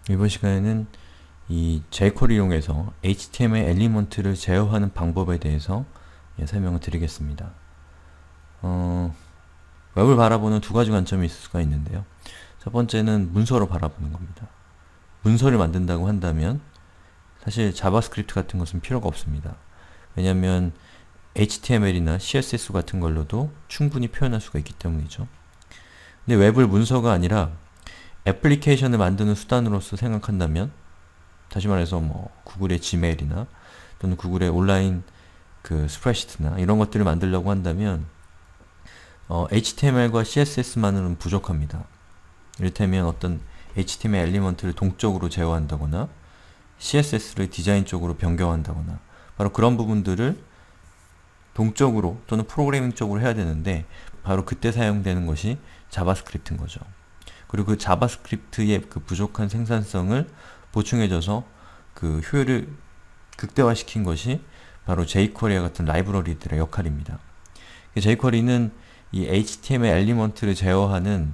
이번 시간에는 이 jQuery 이용해서 HTML 엘리먼트를 제어하는 방법에 대해서 설명을 드리겠습니다. 웹을 바라보는 두 가지 관점이 있을 수가 있는데요. 첫 번째는 문서로 바라보는 겁니다. 문서를 만든다고 한다면 사실 자바스크립트 같은 것은 필요가 없습니다. 왜냐하면 HTML이나 CSS 같은 걸로도 충분히 표현할 수가 있기 때문이죠. 근데 웹을 문서가 아니라 애플리케이션을 만드는 수단으로서 생각한다면, 다시 말해서 구글의 지메일이나 또는 구글의 온라인 스프레드시트나 이런 것들을 만들려고 한다면 HTML과 CSS만으로는 부족합니다. 이를테면 어떤 HTML 엘리먼트를 동적으로 제어한다거나 CSS를 디자인 쪽으로 변경한다거나 바로 그런 부분들을 동적으로 또는 프로그래밍적으로 해야 되는데 바로 그때 사용되는 것이 자바스크립트인 거죠. 그리고 그 자바스크립트의 그 부족한 생산성을 보충해줘서 그 효율을 극대화시킨 것이 바로 jQuery와 같은 라이브러리들의 역할입니다. jQuery는 이 HTML 엘리먼트를 제어하는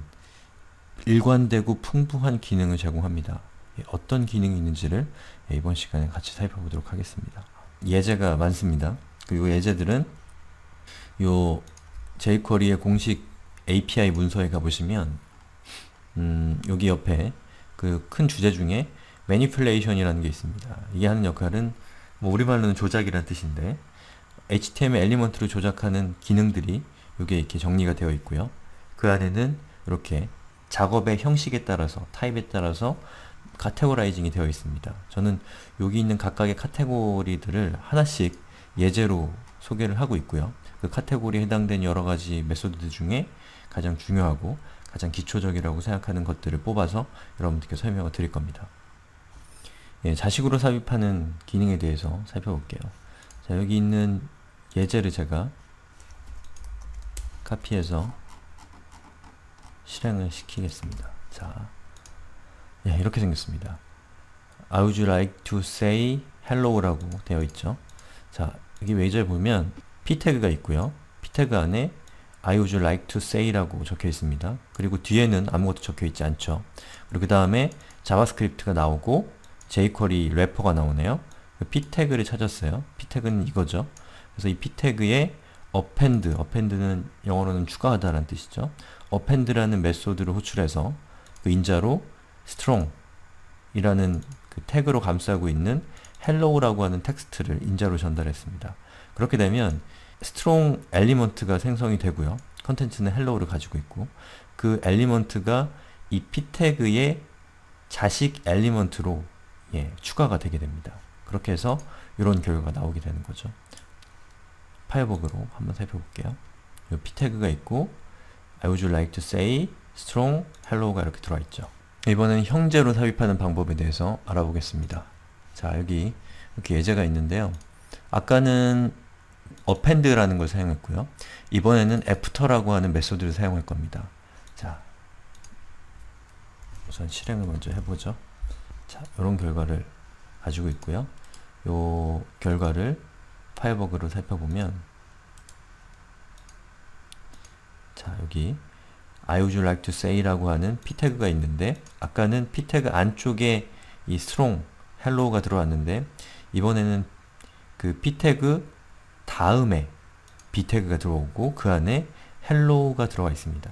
일관되고 풍부한 기능을 제공합니다. 어떤 기능이 있는지를 이번 시간에 같이 살펴보도록 하겠습니다. 예제가 많습니다. 그리고 예제들은 요 jQuery의 공식 API 문서에 가보시면 여기 옆에 그 큰 주제 중에 manipulation이라는 게 있습니다. 이게 하는 역할은 우리말로는 조작이라는 뜻인데 HTML 엘리먼트를 조작하는 기능들이 여기에 이렇게 정리가 되어 있고요. 그 안에는 이렇게 작업의 형식에 따라서, 타입에 따라서 카테고라이징이 되어 있습니다. 저는 여기 있는 각각의 카테고리들을 하나씩 예제로 소개를 하고 있고요. 그 카테고리에 해당된 여러가지 메소드들 중에 가장 중요하고 가장 기초적이라고 생각하는 것들을 뽑아서 여러분들께 설명을 드릴 겁니다. 자식으로 삽입하는 기능에 대해서 살펴볼게요. 자, 여기 있는 예제를 제가 카피해서 실행을 시키겠습니다. 자, 이렇게 생겼습니다. I would like to say hello라고 되어 있죠. 자, 여기 예제를 보면 p 태그가 있고요. p 태그 안에 I would like to say라고 적혀 있습니다. 그리고 뒤에는 아무것도 적혀 있지 않죠. 그리고 그 다음에 자바스크립트가 나오고 jQuery 래퍼가 나오네요. p 태그를 찾았어요. p 태그는 이거죠. 그래서 이 p 태그에 append는 영어로는 추가하다라는 뜻이죠. append라는 메소드를 호출해서 그 인자로 strong 이라는 그 태그로 감싸고 있는 hello라고 하는 텍스트를 인자로 전달했습니다. 그렇게 되면 strong 엘리먼트가 생성이 되고요. 컨텐츠는 hello를 가지고 있고 그 엘리먼트가 이 p 태그의 자식 엘리먼트로 추가가 되게 됩니다. 그렇게 해서 이런 결과가 나오게 되는 거죠. 파이어버그로 한번 살펴볼게요. 이 p 태그가 있고 I would like to say strong hello가 이렇게 들어와 있죠. 이번엔 형제로 삽입하는 방법에 대해서 알아보겠습니다. 자, 여기 이렇게 예제가 있는데요. 아까는 append라는 걸 사용했고요. 이번에는 after라고 하는 메소드를 사용할 겁니다. 자, 우선 실행을 먼저 해보죠. 자, 이런 결과를 가지고 있고요. 요 결과를 파이어버그로 살펴보면 자, 여기 I would like to say라고 하는 p 태그가 있는데 아까는 p 태그 안쪽에 이 strong, hello가 들어왔는데 이번에는 그 p 태그 다음에 b 태그가 들어오고 그 안에 hello가 들어가 있습니다.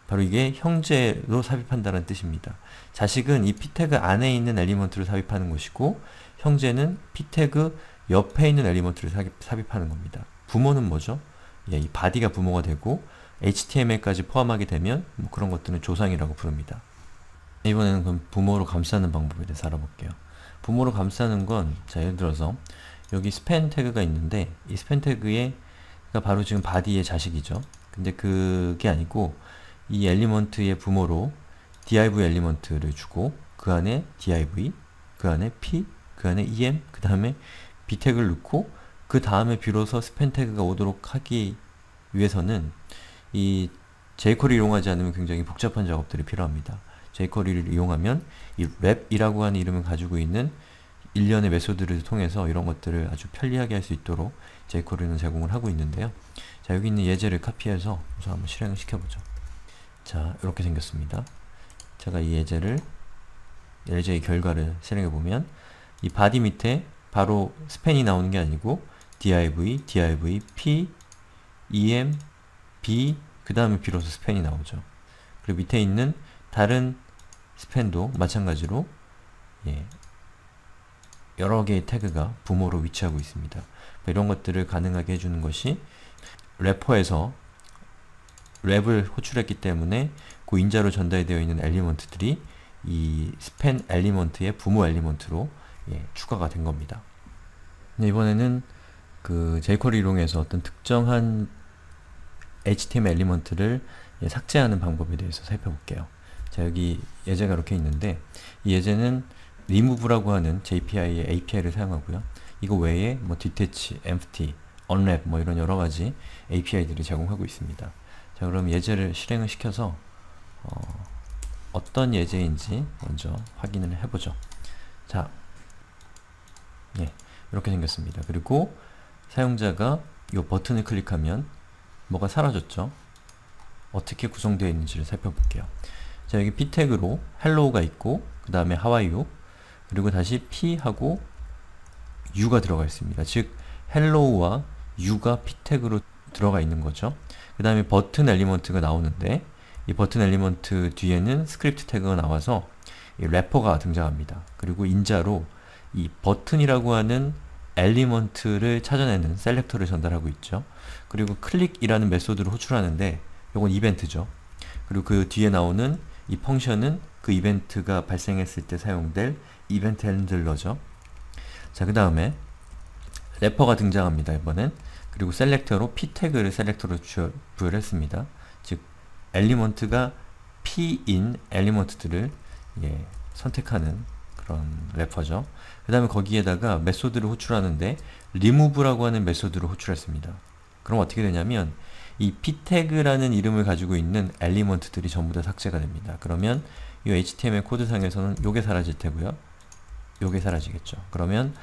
바로 이게 형제로 삽입한다는 뜻입니다. 자식은 이 p 태그 안에 있는 엘리먼트를 삽입하는 것이고 형제는 p 태그 옆에 있는 엘리먼트를 삽입하는 겁니다. 부모는 뭐죠? 이 body가 부모가 되고 HTML까지 포함하게 되면 그런 것들은 조상이라고 부릅니다. 이번에는 그럼 부모로 감싸는 방법에 대해서 알아볼게요. 부모로 감싸는 건, 자, 예를 들어서 여기 span 태그가 있는데 이 span 태그가 바로 지금 body의 자식이죠. 근데 그게 아니고 이 엘리먼트의 부모로 div 엘리먼트를 주고 그 안에 div, 그 안에 p, 그 안에 em, 그 다음에 b 태그를 넣고 그 다음에 비로소 span 태그가 오도록 하기 위해서는 이 jQuery 이용하지 않으면 굉장히 복잡한 작업들이 필요합니다. jQuery를 이용하면 이 랩이라고 하는 이름을 가지고 있는 일련의 메소드를 통해서 이런 것들을 아주 편리하게 할 수 있도록 jQuery는 제공을 하고 있는데요. 자, 여기 있는 예제를 카피해서 우선 한번 실행을 시켜보죠. 자, 이렇게 생겼습니다. 제가 이 예제를 LJ 결과를 실행해보면 이 바디 밑에 바로 스팬이 나오는 게 아니고 div, div, p, em, b, 그 다음에 비로소 스팬이 나오죠. 그리고 밑에 있는 다른 스팬도 마찬가지로 여러 개의 태그가 부모로 위치하고 있습니다. 이런 것들을 가능하게 해주는 것이 래퍼에서 랩을 호출했기 때문에 그 인자로 전달되어 있는 엘리먼트들이 이 스팬 엘리먼트의 부모 엘리먼트로 추가가 된 겁니다. 이번에는 그 jQuery 이용해서 어떤 특정한 HTML 엘리먼트를 삭제하는 방법에 대해서 살펴볼게요. 자, 여기 예제가 이렇게 있는데 이 예제는 remove라고 하는 JPI의 API를 사용하고요. 이거 외에 뭐 detach, empty, unwrap 뭐 이런 여러 가지 API들이 제공하고 있습니다. 자, 그럼 예제를 실행을 시켜서 어떤 예제인지 먼저 확인을 해보죠. 자, 이렇게 생겼습니다. 그리고 사용자가 이 버튼을 클릭하면 뭐가 사라졌죠? 어떻게 구성되어 있는지를 살펴볼게요. 자, 여기 p 태그로 hello가 있고 그 다음에 how are you 그리고 다시 p 하고 u가 들어가 있습니다. 즉 hello와 u가 p 태그로 들어가 있는 거죠. 그 다음에 버튼 엘리먼트가 나오는데 이 버튼 엘리먼트 뒤에는 스크립트 태그가 나와서 이 래퍼가 등장합니다. 그리고 인자로 이 버튼이라고 하는 엘리먼트를 찾아내는 셀렉터를 전달하고 있죠. 그리고 클릭이라는 메소드를 호출하는데 이건 이벤트죠. 그리고 그 뒤에 나오는 이 펑션은 그 이벤트가 발생했을 때 사용될 이벤트 핸들러죠. 자, 그 다음에 래퍼가 등장합니다. 이번엔. 그리고 셀렉터로 p 태그를 셀렉터로 부여했습니다. 즉 엘리먼트가 p인 엘리먼트들을 선택하는 그런 래퍼죠. 그 다음에 거기에다가 메소드를 호출하는데 remove라고 하는 메소드를 호출했습니다. 그럼 어떻게 되냐면 이 p 태그라는 이름을 가지고 있는 엘리먼트들이 전부 다 삭제가 됩니다. 그러면 이 HTML 코드상에서는 요게 사라질 테고요. 요게 사라지겠죠. 그러면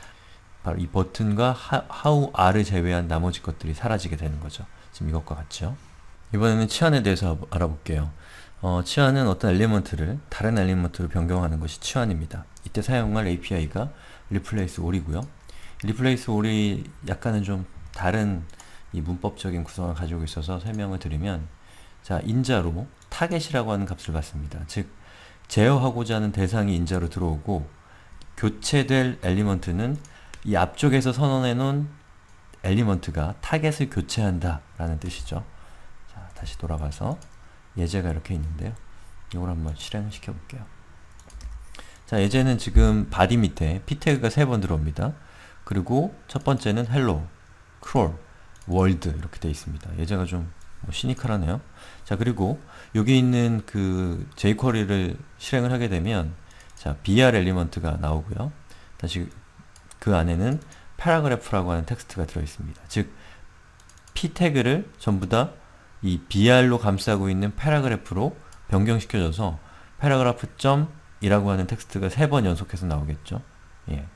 바로 이 버튼과 how are를 제외한 나머지 것들이 사라지게 되는 거죠. 지금 이것과 같죠. 이번에는 치환에 대해서 알아볼게요. 치환은 어떤 엘리먼트를 다른 엘리먼트로 변경하는 것이 치환입니다. 이때 사용할 API가 replace all이고요. replace all이 약간은 좀 다른 이 문법적인 구성을 가지고 있어서 설명을 드리면, 자, 인자로 타겟이라고 하는 값을 받습니다. 즉 제어하고자 하는 대상이 인자로 들어오고 교체될 엘리먼트는 이 앞쪽에서 선언해 놓은 엘리먼트가 타겟을 교체한다 라는 뜻이죠. 자, 다시 돌아가서 예제가 이렇게 있는데요. 이걸 한번 실행을 시켜 볼게요. 자, 예제는 지금 바디 밑에 p 태그가 3번 들어옵니다. 그리고 첫 번째는 hello, crawl, world 이렇게 되어 있습니다. 예제가 좀 시니컬하네요. 자, 그리고 여기 있는 그 jQuery를 실행을 하게 되면, 자, br 엘리먼트가 나오고요. 다시 그 안에는 paragraph라고 하는 텍스트가 들어 있습니다. 즉 p 태그를 전부 다 이 br로 감싸고 있는 paragraph로 변경시켜줘서 paragraph.이라고 하는 텍스트가 3번 연속해서 나오겠죠. 예.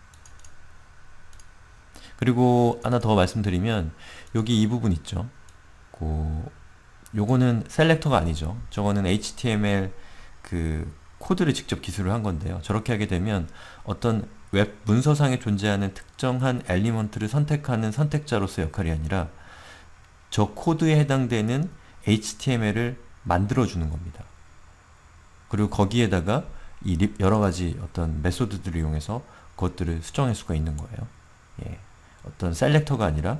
그리고 하나 더 말씀드리면 여기 이 부분 있죠. 요거는 셀렉터가 아니죠. 저거는 HTML 그 코드를 직접 기술을 한 건데요. 저렇게 하게 되면 어떤 웹 문서상에 존재하는 특정한 엘리먼트를 선택하는 선택자로서 역할이 아니라 저 코드에 해당되는 HTML을 만들어주는 겁니다. 그리고 거기에다가 이 여러가지 어떤 메소드들을 이용해서 그것들을 수정할 수가 있는 거예요. 예. 어떤 셀렉터가 아니라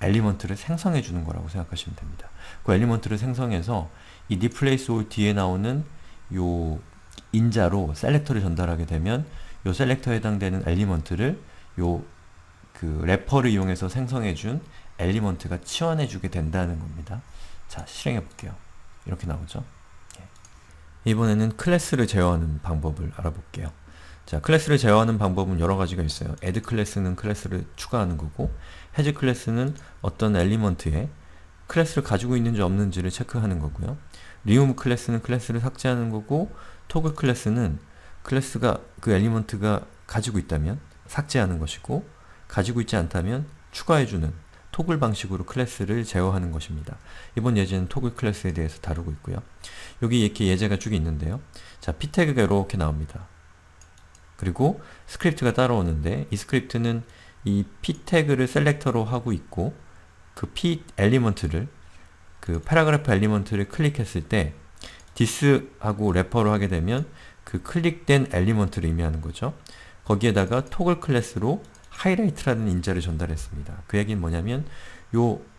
엘리먼트를 생성해 주는 거라고 생각하시면 됩니다. 그 엘리먼트를 생성해서 이 replace all 뒤에 나오는 요 인자로 셀렉터를 전달하게 되면 요 셀렉터에 해당되는 엘리먼트를 요 그 래퍼를 이용해서 생성해 준 엘리먼트가 치환해 주게 된다는 겁니다. 자, 실행해 볼게요. 이렇게 나오죠. 예. 이번에는 클래스를 제어하는 방법을 알아볼게요. 자, 클래스를 제어하는 방법은 여러 가지가 있어요. add 클래스는 클래스를 추가하는 거고, has 클래스는 어떤 엘리먼트에 클래스를 가지고 있는지 없는지를 체크하는 거고요. remove 클래스는 클래스를 삭제하는 거고, toggle 클래스는 클래스가 그 엘리먼트가 가지고 있다면 삭제하는 것이고, 가지고 있지 않다면 추가해주는 토글 방식으로 클래스를 제어하는 것입니다. 이번 예제는 토글 클래스에 대해서 다루고 있고요. 여기 이렇게 예제가 쭉 있는데요. 자, p 태그가 이렇게 나옵니다. 그리고 스크립트가 따라오는데 이 스크립트는 이 p 태그를 셀렉터로 하고 있고 그 p 엘리먼트를 그 패러그래프 엘리먼트를 클릭했을 때 this하고 래퍼로 하게 되면 그 클릭된 엘리먼트를 의미하는 거죠. 거기에다가 토글 클래스로 하이라이트라는 인자를 전달했습니다. 그 얘기는 뭐냐면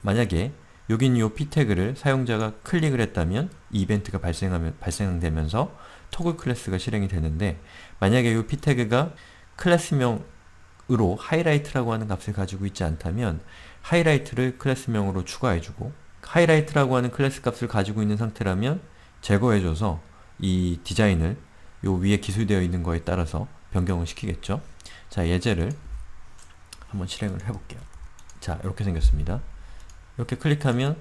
만약에 여기 있는 요 p 태그를 사용자가 클릭을 했다면 이 이벤트가 발생되면서 토글 클래스가 실행이 되는데 만약에 요 p 태그가 클래스명으로 하이라이트라고 하는 값을 가지고 있지 않다면 하이라이트를 클래스명으로 추가해주고 하이라이트라고 하는 클래스 값을 가지고 있는 상태라면 제거해줘서 이 디자인을 요 위에 기술되어 있는 거에 따라서 변경을 시키겠죠. 자, 예제를 한번 실행을 해볼게요. 자, 이렇게 생겼습니다. 이렇게 클릭하면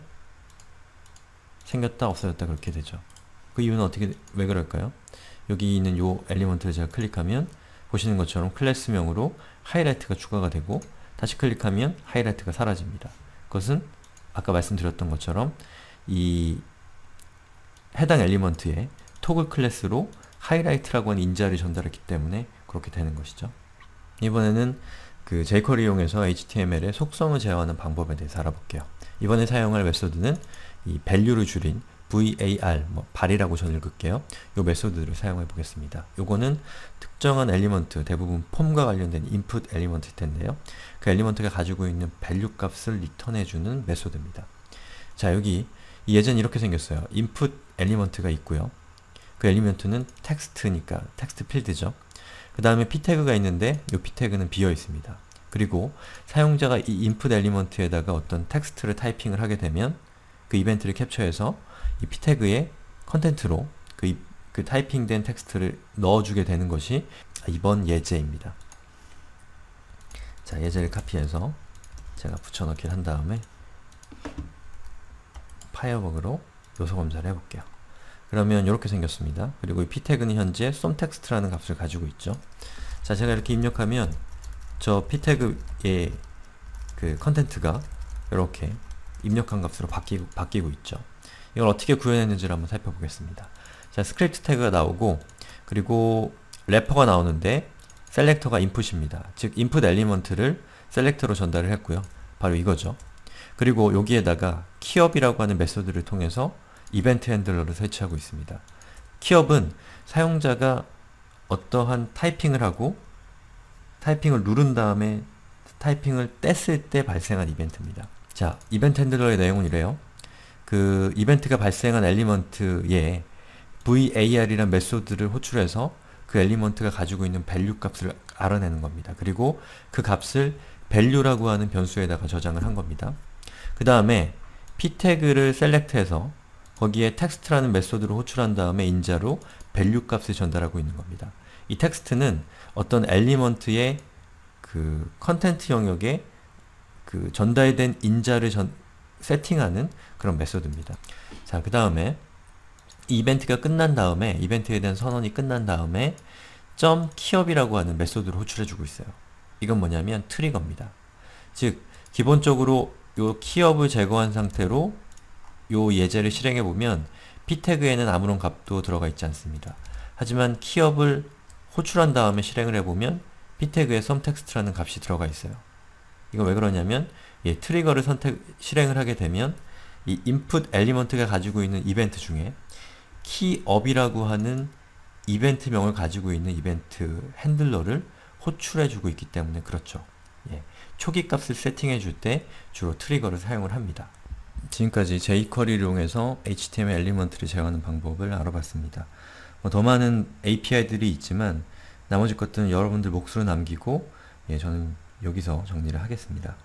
생겼다 없어졌다 그렇게 되죠. 그 이유는 왜 그럴까요? 여기 있는 요 엘리먼트를 제가 클릭하면 보시는 것처럼 클래스명으로 하이라이트가 추가가 되고 다시 클릭하면 하이라이트가 사라집니다. 그것은 아까 말씀드렸던 것처럼 이 해당 엘리먼트에 토글 클래스로 하이라이트라고 하는 인자를 전달했기 때문에 그렇게 되는 것이죠. 이번에는 그 jQuery 이용해서 HTML의 속성을 제어하는 방법에 대해서 알아볼게요. 이번에 사용할 메소드는 이 value를 줄인 var, 발이라고 저는 읽을게요. 이 메소드를 사용해 보겠습니다. 요거는 특정한 엘리먼트, 대부분 폼과 관련된 input 엘리먼트일 텐데요. 그 엘리먼트가 가지고 있는 value 값을 리턴해주는 메소드입니다. 자, 여기 이 예제는 이렇게 생겼어요. input 엘리먼트가 있고요. 그 엘리먼트는 텍스트니까 텍스트 필드죠. 그 다음에 p 태그가 있는데 이 p 태그는 비어 있습니다. 그리고 사용자가 이 input 엘리먼트에다가 어떤 텍스트를 타이핑을 하게 되면 그 이벤트를 캡처해서 이 p 태그의 컨텐트로 그 타이핑된 텍스트를 넣어주게 되는 것이 이번 예제입니다. 자, 예제를 카피해서 제가 붙여넣기를 한 다음에 파이어버그로 요소 검사를 해볼게요. 그러면 이렇게 생겼습니다. 그리고 이 p 태그는 현재 솜텍스트라는 값을 가지고 있죠. 자, 제가 이렇게 입력하면 저 p 태그의 그 컨텐트가 이렇게 입력한 값으로 바뀌고 있죠. 이걸 어떻게 구현했는지를 한번 살펴보겠습니다. 자, 스크립트 태그가 나오고 그리고 래퍼가 나오는데 셀렉터가 인풋입니다. 즉 인풋 엘리먼트를 셀렉터로 전달을 했고요. 바로 이거죠. 그리고 여기에다가 키업이라고 하는 메소드를 통해서 이벤트 핸들러를 설치하고 있습니다. 키업은 사용자가 어떠한 타이핑을 하고 타이핑을 누른 다음에 타이핑을 뗐을 때 발생한 이벤트입니다. 자, 이벤트 핸들러의 내용은 이래요. 그 이벤트가 발생한 엘리먼트에 var이라는 메소드를 호출해서 그 엘리먼트가 가지고 있는 value 값을 알아내는 겁니다. 그리고 그 값을 value라고 하는 변수에다가 저장을 한 겁니다. 그 다음에 p 태그를 셀렉트해서 거기에 텍스트라는 메소드를 호출한 다음에 인자로 value 값을 전달하고 있는 겁니다. 이 텍스트는 어떤 엘리먼트의 그 컨텐트 영역에 그 전달된 인자를 세팅하는 그런 메소드입니다. 자, 그 다음에 이 이벤트가 끝난 다음에 이벤트에 대한 선언이 끝난 다음에 .키업이라고 하는 메소드를 호출해주고 있어요. 이건 뭐냐면 트리거입니다. 즉 기본적으로 요 키업을 제거한 상태로 요 예제를 실행해보면 p 태그에는 아무런 값도 들어가 있지 않습니다. 하지만 키업을 호출한 다음에 실행을 해보면 p 태그에 썸텍스트라는 값이 들어가 있어요. 이건 왜 그러냐면 트리거를 실행을 하게 되면 이 input 엘리먼트가 가지고 있는 이벤트 중에 키업이라고 하는 이벤트명을 가지고 있는 이벤트 핸들러를 호출해주고 있기 때문에 그렇죠. 초기 값을 세팅해줄 때 주로 트리거를 사용을 합니다. 지금까지 jQuery를 이용해서 HTML 엘리먼트를 제어하는 방법을 알아봤습니다. 더 많은 API들이 있지만 나머지 것들은 여러분들 몫으로 남기고 저는 여기서 정리를 하겠습니다.